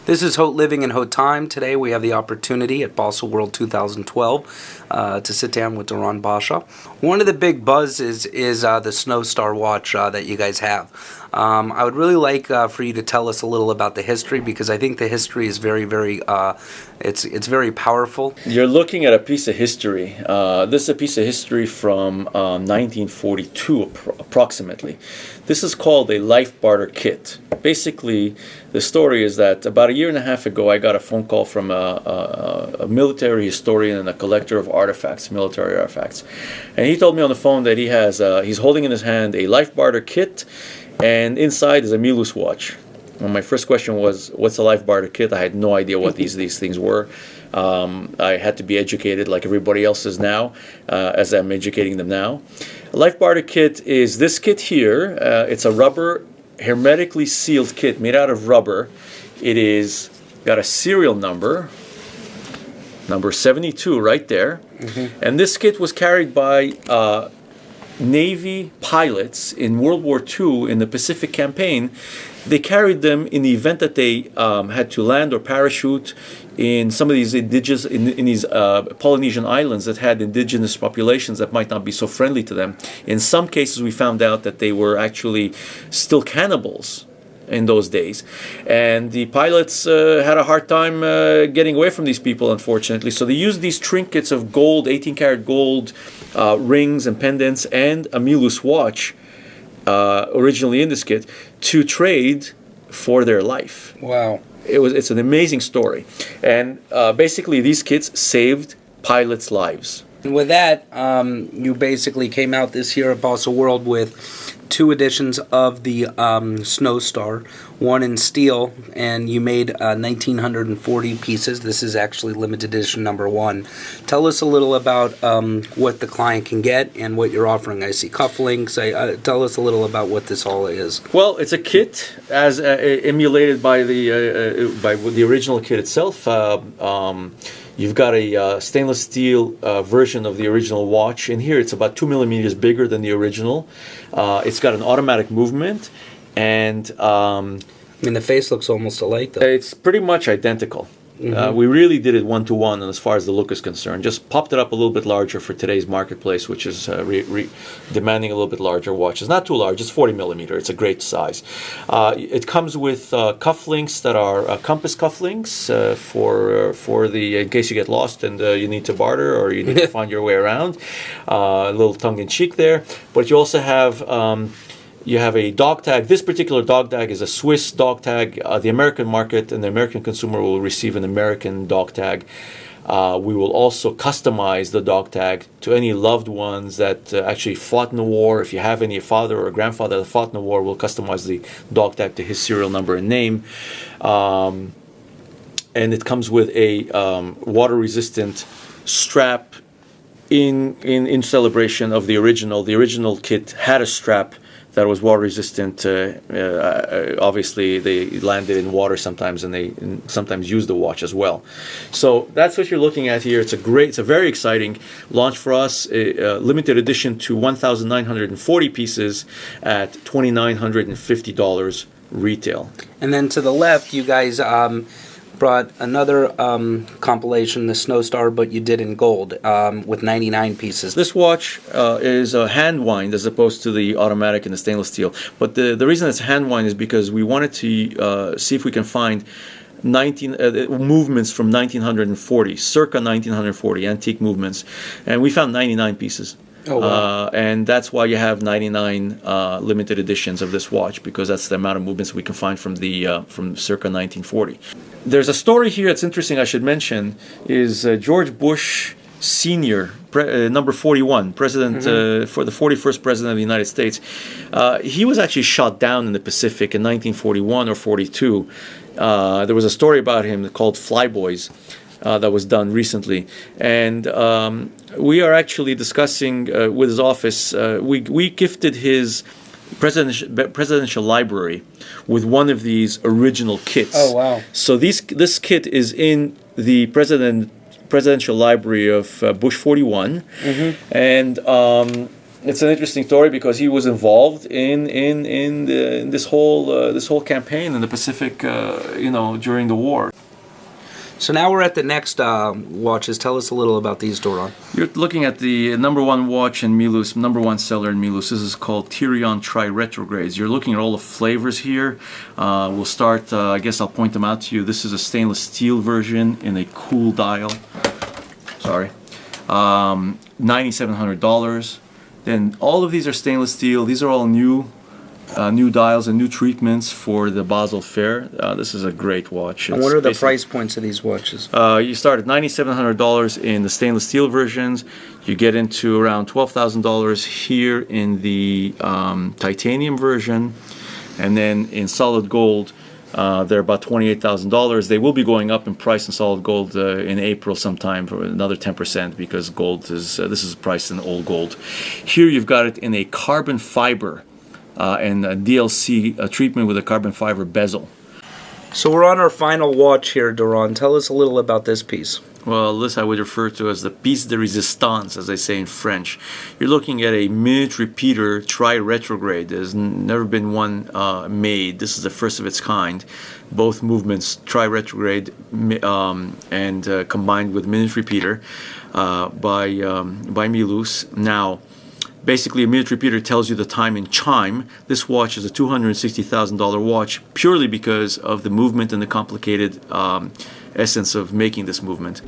This is Haute Living in Haute Time. Today we have the opportunity at Basel World 2012 to sit down with Doron Basha. One of the big buzz is the Snow Star watch that you guys have. I would really like for you to tell us a little about the history, because I think the history is very it's very powerful. You're looking at a piece of history. This is a piece of history from 1942 approximately. This is called a life barter kit. Basically, the story is that about a year and a half ago, I got a phone call from a military historian and a collector of artifacts, military artifacts. And he told me on the phone that he's holding in his hand a life barter kit, and inside is a Milus watch. Well, my first question was, what's a life barter kit? I had no idea what these things were. I had to be educated like everybody else is now, as I'm educating them now. A life barter kit is this kit here. It's a rubber, hermetically sealed kit made out of rubber. It is got a serial number 72 right there. Mm-hmm. And this kit was carried by Navy pilots in World War II in the Pacific campaign. They carried them in the event that they had to land or parachute in some of these indigenous, in these Polynesian islands that had indigenous populations that might not be so friendly to them. In some cases, we found out that they were actually still cannibals in those days, and the pilots had a hard time getting away from these people, unfortunately. So they used these trinkets of gold, 18-karat gold rings and pendants, and a Milus watch, originally in this kit, to trade for their life. Wow. It's an amazing story. And basically these kits saved pilots' lives. And with that, you basically came out this year at Basel World with 2 editions of the Snow Star, one in steel, and you made 1,940 pieces. This is actually limited edition number 1. Tell us a little about what the client can get and what you're offering. I see cufflinks. Tell us a little about what this all is. Well, it's a kit as emulated by the original kit itself. You've got a stainless steel version of the original watch. In here, it's about 2 millimeters bigger than the original. It's got an automatic movement, and I mean, the face looks almost alike, though. It's pretty much identical. Mm-hmm. We really did it 1-to-1, and as far as the look is concerned, just popped it up a little bit larger for today's marketplace, which is demanding a little bit larger watches. Not too large; it's 40 millimeter. It's a great size. It comes with cufflinks that are compass cufflinks for the in case you get lost and you need to barter or you need to find your way around. A little tongue-in-cheek there, but you also have. You have a dog tag. This particular dog tag is a Swiss dog tag. The American market and the American consumer will receive an American dog tag. We will also customize the dog tag to any loved ones that actually fought in the war. If you have any father or grandfather that fought in the war, we'll customize the dog tag to his serial number and name. And it comes with a water-resistant strap in celebration of the original. The original kit had a strap that was water resistant. Obviously, they landed in water sometimes, and they sometimes use the watch as well. So that's what you're looking at here. It's a very exciting launch for us. Limited edition to 1,940 pieces at $2,950 retail. And then to the left, you guys brought another compilation, the Snow Star, but you did in gold with 99 pieces. This watch is a hand wind as opposed to the automatic and the stainless steel. But the reason it's hand wind is because we wanted to see if we can find movements from 1940, circa 1940, antique movements. And we found 99 pieces. Oh, wow. And that's why you have 99 limited editions of this watch, because that's the amount of movements we can find from circa 1940. There's a story here that's interesting I should mention, is George Bush Sr., number 41, president, for the 41st president of the United States. He was actually shot down in the Pacific in 1941 or 42. There was a story about him called Flyboys. That was done recently, and we are actually discussing with his office. We gifted his presidential library with one of these original kits. Oh, wow! So this kit is in the presidential library of Bush 41, and it's an interesting story because he was involved in this whole campaign in the Pacific, during the war. So now we're at the next watches. Tell us a little about these, Doron. You're looking at the number one watch in Milus, number one seller in Milus. This is called Tyrion Tri-Retrogrades. You're looking at all the flavors here. We'll start, I guess I'll point them out to you. This is a stainless steel version in a cool dial. Sorry. $9,700. Then all of these are stainless steel. These are all new dials and new treatments for the Basel Fair. This is a great watch. And what are the price points of these watches? You start at $9,700 in the stainless steel versions. You get into around $12,000 here in the titanium version. And then in solid gold, they're about $28,000. They will be going up in price in solid gold in April sometime for another 10% because gold is this is priced in old gold. Here you've got it in a carbon fiber and a DLC treatment with a carbon fiber bezel. So we're on our final watch here, Doron. Tell us a little about this piece. Well, this I would refer to as the piece de résistance, as they say in French. You're looking at a minute repeater tri-retrograde. There's never been one made. This is the first of its kind. Both movements tri-retrograde and combined with minute repeater by Milus. Now, basically, a minute repeater tells you the time in chime. This watch is a $260,000 watch purely because of the movement and the complicated essence of making this movement.